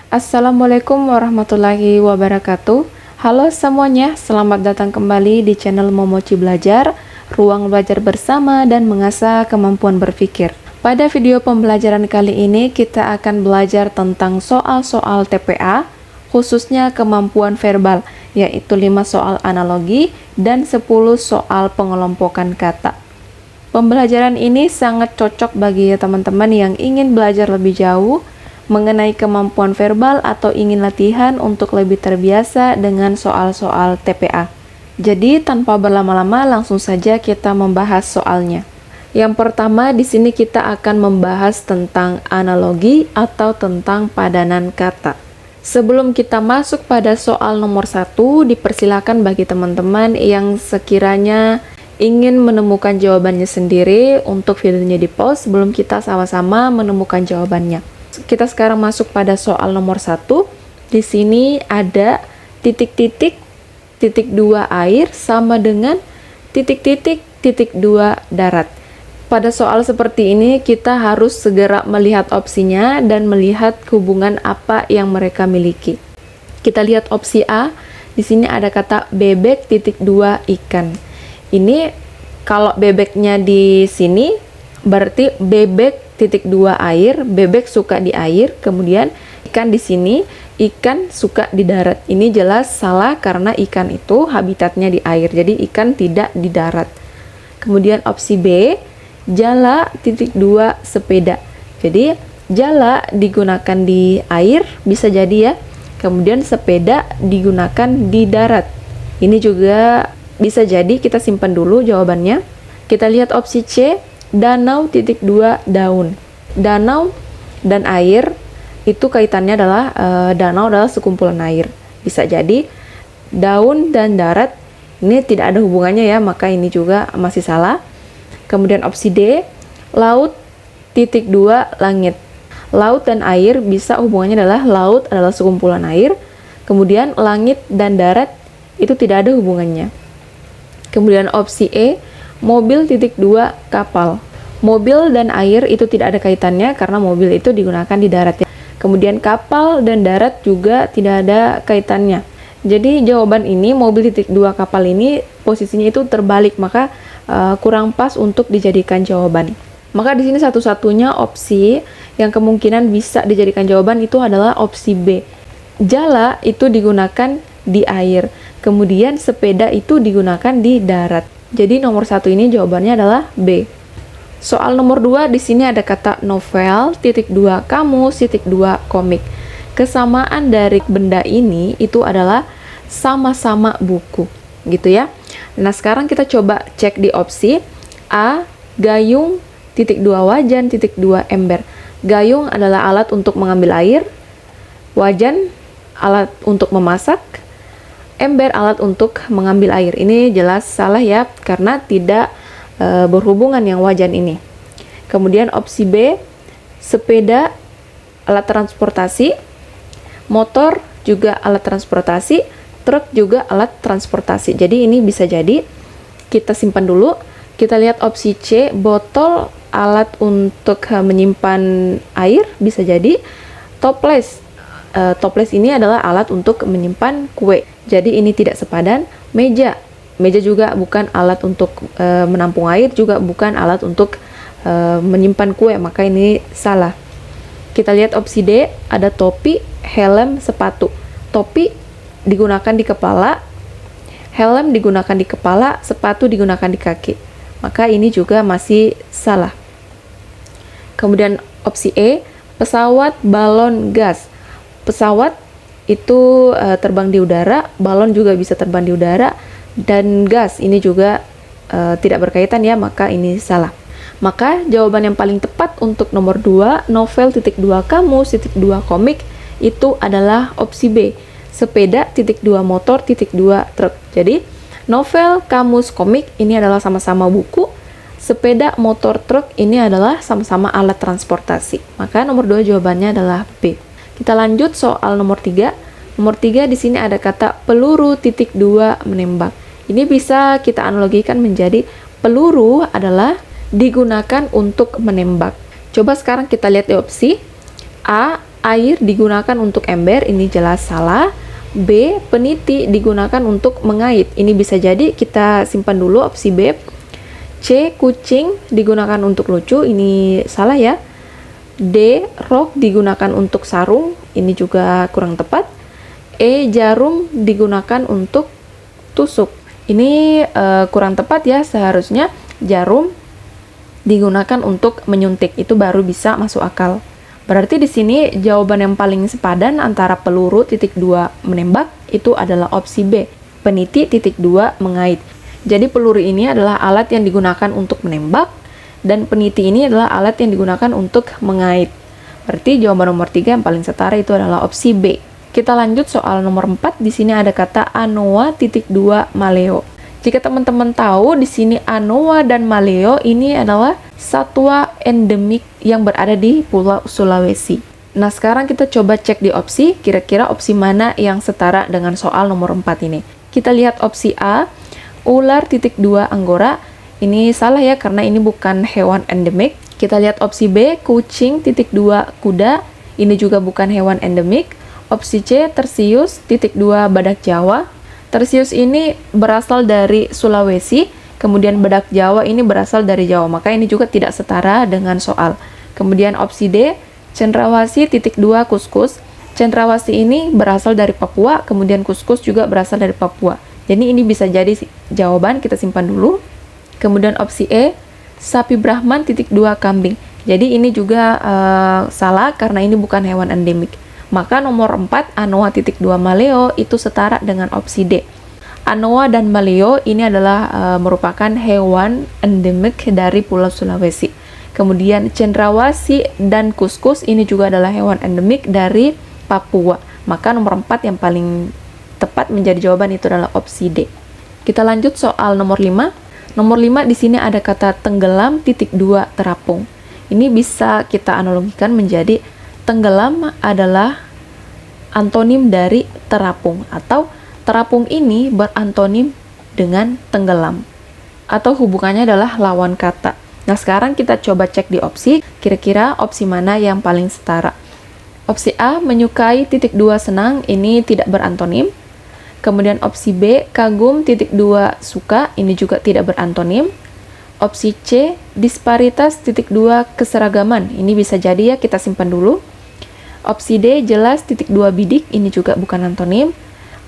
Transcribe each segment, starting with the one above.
Assalamualaikum warahmatullahi wabarakatuh. Halo semuanya, selamat datang kembali di channel Momoci Belajar, ruang belajar bersama dan mengasah kemampuan berpikir. Pada video pembelajaran kali ini kita akan belajar tentang soal-soal TPA, khususnya kemampuan verbal, yaitu 5 soal analogi dan 10 soal pengelompokan kata. Pembelajaran ini sangat cocok bagi teman-teman yang ingin belajar lebih jauh mengenai kemampuan verbal atau ingin latihan untuk lebih terbiasa dengan soal-soal TPA. Jadi tanpa berlama-lama langsung saja kita membahas soalnya. Yang pertama di sini kita akan membahas tentang analogi atau tentang padanan kata. Sebelum kita masuk pada soal nomor 1, dipersilakan bagi teman-teman yang sekiranya ingin menemukan jawabannya sendiri untuk videonya di pause sebelum kita sama-sama menemukan jawabannya. Kita sekarang masuk pada soal nomor 1. Di sini ada titik-titik, titik 2 air sama dengan titik-titik, titik 2 darat. Pada soal seperti ini kita harus segera melihat opsinya dan melihat hubungan apa yang mereka miliki. Kita lihat opsi A. Di sini ada kata bebek titik 2 ikan. Ini kalau bebeknya di sini berarti bebek titik 2 air, bebek suka di air, kemudian ikan di sini, ikan suka di darat. Ini jelas salah karena ikan itu habitatnya di air, jadi ikan tidak di darat. Kemudian opsi B, jala titik 2 sepeda. Jadi jala digunakan di air, bisa jadi ya. Kemudian sepeda digunakan di darat. Ini juga bisa jadi, kita simpan dulu jawabannya. Kita lihat opsi C, danau titik 2 daun. Danau dan air itu kaitannya adalah danau adalah sekumpulan air. Bisa jadi daun dan darat ini tidak ada hubungannya ya, maka ini juga masih salah. Kemudian opsi D, laut titik 2 langit. Laut dan air bisa hubungannya adalah laut adalah sekumpulan air, kemudian langit dan darat itu tidak ada hubungannya. Kemudian opsi E, mobil titik 2 kapal. Mobil dan air itu tidak ada kaitannya karena mobil itu digunakan di darat ya. Kemudian kapal dan darat juga tidak ada kaitannya. Jadi jawaban ini mobil titik 2 kapal ini posisinya itu terbalik, maka kurang pas untuk dijadikan jawaban. Maka di sini satu-satunya opsi yang kemungkinan bisa dijadikan jawaban itu adalah opsi B. Jala itu digunakan di air, kemudian sepeda itu digunakan di darat. Jadi nomor 1 ini jawabannya adalah B. Soal nomor 2 di sini ada kata novel titik 2 kamus titik 2 komik. Kesamaan dari benda ini itu adalah sama-sama buku, gitu ya. Nah, sekarang kita coba cek di opsi A, gayung titik 2 wajan titik 2 ember. Gayung adalah alat untuk mengambil air, wajan alat untuk memasak, ember alat untuk mengambil air. Ini jelas salah ya, karena tidak berhubungan yang wajan ini. Kemudian opsi B, sepeda alat transportasi, motor juga alat transportasi, truk juga alat transportasi. Jadi ini bisa jadi, kita simpan dulu. Kita lihat opsi C, botol alat untuk menyimpan air, bisa jadi. Toples, toples ini adalah alat untuk menyimpan kue. Jadi ini tidak sepadan. Meja juga bukan alat untuk menampung air, juga bukan alat untuk menyimpan kue, maka ini salah. Kita lihat opsi D, ada topi, helm, sepatu. Topi digunakan di kepala, helm digunakan di kepala, sepatu digunakan di kaki. Maka ini juga masih salah. Kemudian opsi E, pesawat, balon, gas. Pesawat itu terbang di udara, balon juga bisa terbang di udara, dan gas ini juga tidak berkaitan ya, maka ini salah. Maka jawaban yang paling tepat untuk nomor 2, novel titik 2 kamus titik 2 komik, itu adalah opsi B, sepeda titik 2 motor titik 2 truk. Jadi novel, kamus, komik ini adalah sama-sama buku, sepeda, motor, truk ini adalah sama-sama alat transportasi. Maka nomor 2 jawabannya adalah B. Kita lanjut soal nomor 3. Nomor 3 di sini ada kata peluru titik 2 menembak. Ini bisa kita analogikan menjadi peluru adalah digunakan untuk menembak. Coba sekarang kita lihat di opsi A, air digunakan untuk ember, ini jelas salah. B, peniti digunakan untuk mengait, ini bisa jadi kita simpan dulu opsi B. C, kucing digunakan untuk lucu, ini salah ya. D, rok digunakan untuk sarung, ini juga kurang tepat. E, jarum digunakan untuk tusuk, ini kurang tepat ya, seharusnya jarum digunakan untuk menyuntik, itu baru bisa masuk akal. Berarti di sini jawaban yang paling sepadan antara peluru titik 2 menembak itu adalah opsi B, peniti titik 2 mengait. Jadi peluru ini adalah alat yang digunakan untuk menembak dan peniti ini adalah alat yang digunakan untuk mengait. Berarti jawaban nomor 3 yang paling setara itu adalah opsi B. Kita lanjut soal nomor 4. Di sini ada kata anoa titik 2 maleo. Jika teman-teman tahu, di sini anoa dan maleo ini adalah satwa endemik yang berada di Pulau Sulawesi. Nah, sekarang kita coba cek di opsi, kira-kira opsi mana yang setara dengan soal nomor 4 ini. Kita lihat opsi A, ular titik 2 anggora. Ini salah ya, karena ini bukan hewan endemik. Kita lihat opsi B, kucing titik 2 kuda. Ini juga bukan hewan endemik. Opsi C, tersius titik 2 badak Jawa. Tersius ini berasal dari Sulawesi, kemudian badak Jawa ini berasal dari Jawa, maka ini juga tidak setara dengan soal. Kemudian opsi D, cendrawasih titik 2 kuskus. Cendrawasih ini berasal dari Papua, kemudian kuskus juga berasal dari Papua. Jadi ini bisa jadi jawaban, kita simpan dulu. Kemudian opsi E, sapi Brahman titik 2 kambing. Jadi ini juga salah karena ini bukan hewan endemik. Maka nomor 4, anoa titik 2 maleo itu setara dengan opsi D. Anoa dan maleo ini adalah merupakan hewan endemik dari Pulau Sulawesi. Kemudian cendrawasih dan kuskus ini juga adalah hewan endemik dari Papua. Maka nomor 4 yang paling tepat menjadi jawaban itu adalah opsi D. Kita lanjut soal nomor 5. Nomor 5 di sini ada kata tenggelam titik 2 terapung. Ini bisa kita analogikan menjadi tenggelam adalah antonim dari terapung, atau terapung ini berantonim dengan tenggelam, atau hubungannya adalah lawan kata. Nah, sekarang kita coba cek di opsi, kira-kira opsi mana yang paling setara. Opsi A, menyukai titik 2 senang, ini tidak berantonim. Kemudian opsi B, kagum titik 2 suka, ini juga tidak berantonim. Opsi C, disparitas titik 2 keseragaman, ini bisa jadi ya, kita simpan dulu. Opsi D, jelas titik 2 bidik, ini juga bukan antonim.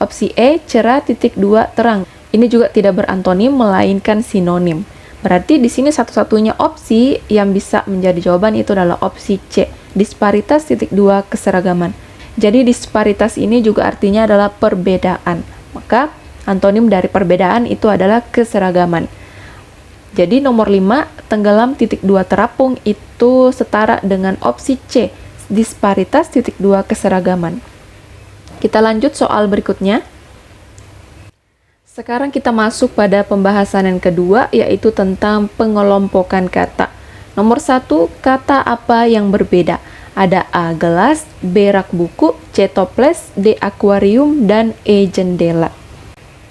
Opsi E, cerah titik 2 terang, ini juga tidak berantonim melainkan sinonim. Berarti di sini satu-satunya opsi yang bisa menjadi jawaban itu adalah opsi C, disparitas titik 2 keseragaman. Jadi disparitas ini juga artinya adalah perbedaan. Maka antonim dari perbedaan itu adalah keseragaman. Jadi nomor 5, tenggelam titik 2 terapung itu setara dengan opsi C, disparitas titik 2 keseragaman. Kita lanjut soal berikutnya. Sekarang kita masuk pada pembahasan yang kedua, yaitu tentang pengelompokan kata. Nomor 1, kata apa yang berbeda? Ada A, gelas, B, rak buku, C, toples, D, akuarium, dan E, jendela.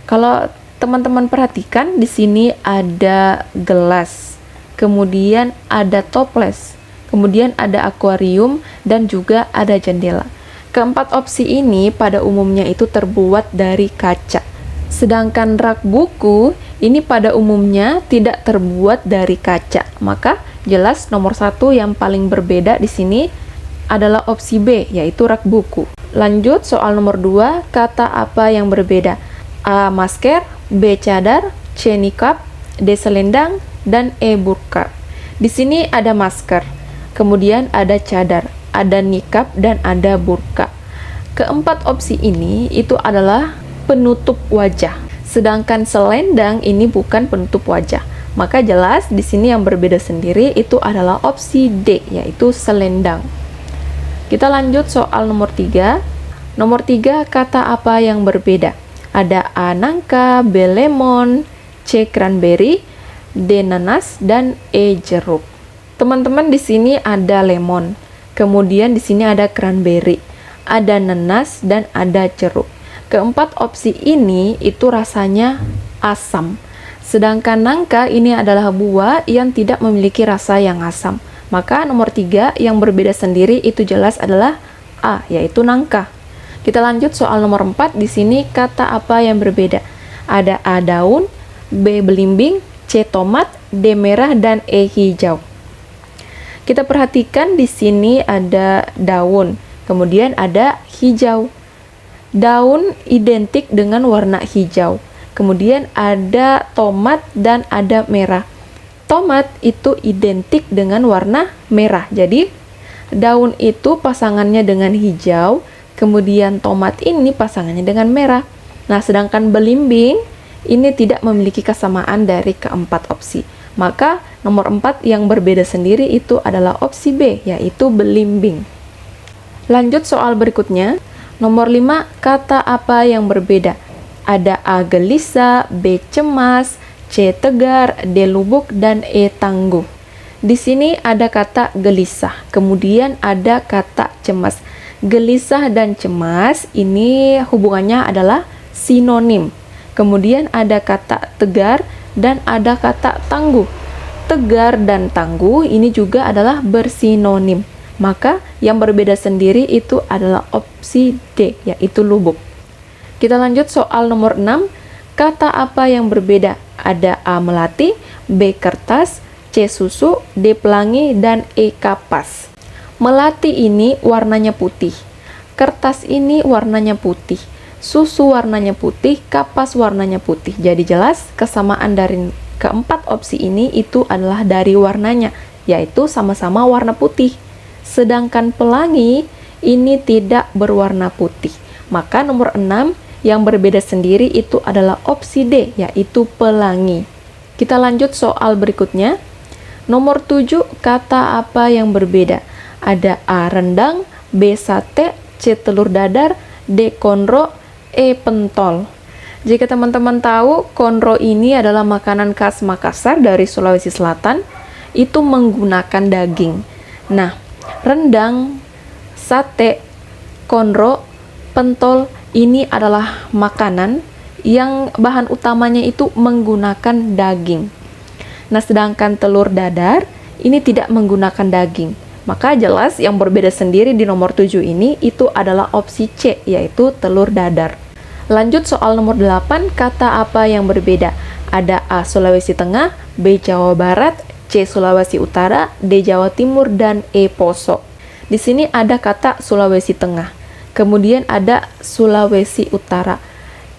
Kalau teman-teman perhatikan, di sini ada gelas, kemudian ada toples, kemudian ada akuarium, dan juga ada jendela. Keempat opsi ini pada umumnya itu terbuat dari kaca. Sedangkan rak buku ini pada umumnya tidak terbuat dari kaca. Maka jelas nomor 1 yang paling berbeda di sini adalah opsi B, yaitu rak buku. Lanjut soal nomor 2, kata apa yang berbeda? A, masker, B, cadar, C, nikab, D, selendang, dan E, burka. Di sini ada masker, kemudian ada cadar, ada nikab, dan ada burka. Keempat opsi ini itu adalah penutup wajah. Sedangkan selendang ini bukan penutup wajah. Maka jelas di sini yang berbeda sendiri itu adalah opsi D, yaitu selendang. Kita lanjut soal nomor 3. Nomor 3, kata apa yang berbeda? Ada A, nangka, B, lemon, C, cranberry, D, nanas, dan E, jeruk. Teman-teman, di sini ada lemon, kemudian di sini ada cranberry, ada nanas, dan ada jeruk. Keempat opsi ini itu rasanya asam. Sedangkan nangka ini adalah buah yang tidak memiliki rasa yang asam. Maka nomor 3 yang berbeda sendiri itu jelas adalah A, yaitu nangka. Kita lanjut soal nomor 4. Di sini kata apa yang berbeda? Ada A daun, B belimbing, C tomat, D merah, dan E hijau. Kita perhatikan di sini ada daun, kemudian ada hijau. Daun identik dengan warna hijau. Kemudian ada tomat dan ada merah. Tomat itu identik dengan warna merah. Jadi daun itu pasangannya dengan hijau, kemudian tomat ini pasangannya dengan merah. Nah, sedangkan belimbing ini tidak memiliki kesamaan dari keempat opsi. Maka nomor 4 yang berbeda sendiri itu adalah opsi B, yaitu belimbing. Lanjut soal berikutnya. Nomor 5, kata apa yang berbeda? Ada A gelisah, B cemas, C tegar, D lubuk, dan E tangguh. Di sini ada kata gelisah, kemudian ada kata cemas. Gelisah dan cemas ini hubungannya adalah sinonim. Kemudian ada kata tegar dan ada kata tangguh. Tegar dan tangguh ini juga adalah bersinonim. Maka yang berbeda sendiri itu adalah opsi D, yaitu lubuk. Kita lanjut soal nomor 6. Kata apa yang berbeda? Ada A melati, B kertas, C susu, D pelangi, dan E kapas. Melati ini warnanya putih. Kertas ini warnanya putih. Susu warnanya putih, kapas warnanya putih. Jadi jelas kesamaan dari keempat opsi ini itu adalah dari warnanya, yaitu sama-sama warna putih. Sedangkan pelangi ini tidak berwarna putih. Maka nomor 6 yang berbeda sendiri itu adalah opsi D, yaitu pelangi. Kita lanjut soal berikutnya. Nomor 7, kata apa yang berbeda? Ada A rendang, B sate, C telur dadar, D konro, E pentol. Jika teman-teman tahu, konro ini adalah makanan khas Makassar dari Sulawesi Selatan, itu menggunakan daging. Nah, rendang, sate, konro, pentol ini adalah makanan yang bahan utamanya itu menggunakan daging. Nah, sedangkan telur dadar ini tidak menggunakan daging. Maka jelas yang berbeda sendiri di nomor 7 ini itu adalah opsi C, yaitu telur dadar. Lanjut soal nomor 8, kata apa yang berbeda? Ada A Sulawesi Tengah, B Jawa Barat, C Sulawesi Utara, D Jawa Timur, dan E Poso. Di sini ada kata Sulawesi Tengah. Kemudian ada Sulawesi Utara.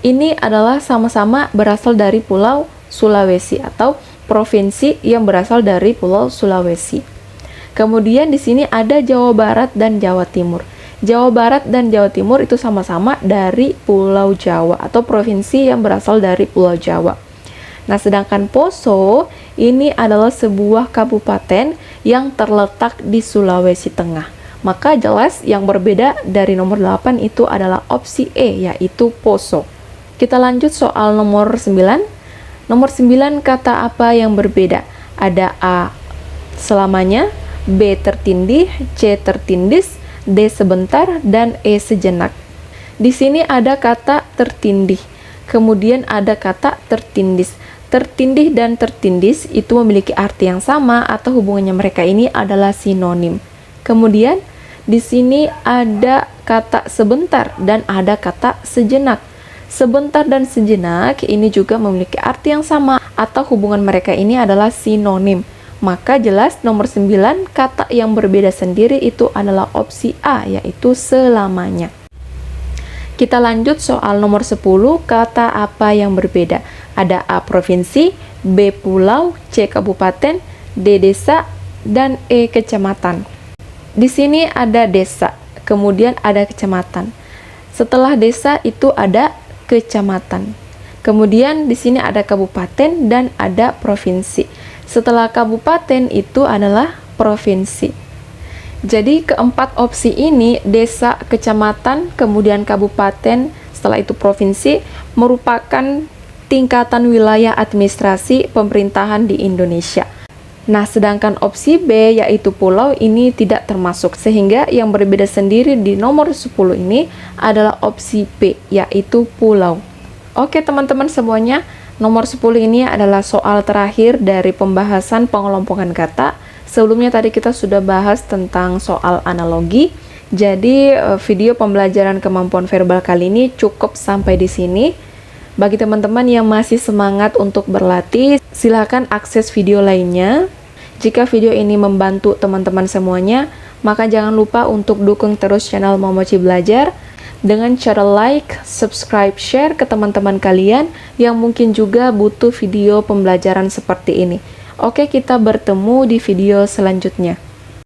Ini adalah sama-sama berasal dari Pulau Sulawesi atau provinsi yang berasal dari Pulau Sulawesi. Kemudian di sini ada Jawa Barat dan Jawa Timur. Jawa Barat dan Jawa Timur itu sama-sama dari Pulau Jawa atau provinsi yang berasal dari Pulau Jawa. Nah, sedangkan Poso ini adalah sebuah kabupaten yang terletak di Sulawesi Tengah. Maka jelas yang berbeda dari nomor 8 itu adalah opsi E, yaitu Poso. Kita lanjut soal nomor 9. Nomor 9, kata apa yang berbeda? Ada A selamanya, B tertindih, C tertindis, D sebentar, dan E sejenak. Di sini ada kata tertindih, kemudian ada kata tertindis. Tertindih dan tertindis itu memiliki arti yang sama atau hubungannya mereka ini adalah sinonim. Kemudian di sini ada kata sebentar dan ada kata sejenak. Sebentar dan sejenak ini juga memiliki arti yang sama atau hubungan mereka ini adalah sinonim. Maka jelas nomor 9 kata yang berbeda sendiri itu adalah opsi A, yaitu selamanya. Kita lanjut soal nomor 10, kata apa yang berbeda? Ada A provinsi, B pulau, C kabupaten, D desa, dan E kecamatan. Di sini ada desa, kemudian ada kecamatan. Setelah desa itu ada kecamatan. Kemudian di sini ada kabupaten dan ada provinsi. Setelah kabupaten itu adalah provinsi. Jadi keempat opsi ini, desa, kecamatan, kemudian kabupaten, setelah itu provinsi, merupakan tingkatan wilayah administrasi pemerintahan di Indonesia. Nah, sedangkan opsi B yaitu pulau ini tidak termasuk, sehingga yang berbeda sendiri di nomor 10 ini adalah opsi B, yaitu pulau. Oke teman-teman semuanya, nomor 10 ini adalah soal terakhir dari pembahasan pengelompokan kata. Sebelumnya tadi kita sudah bahas tentang soal analogi. Jadi video pembelajaran kemampuan verbal kali ini cukup sampai di sini. Bagi teman-teman yang masih semangat untuk berlatih, silahkan akses video lainnya. Jika video ini membantu teman-teman semuanya, maka jangan lupa untuk dukung terus channel Momoci Belajar dengan cara like, subscribe, share ke teman-teman kalian yang mungkin juga butuh video pembelajaran seperti ini. Oke, kita bertemu di video selanjutnya.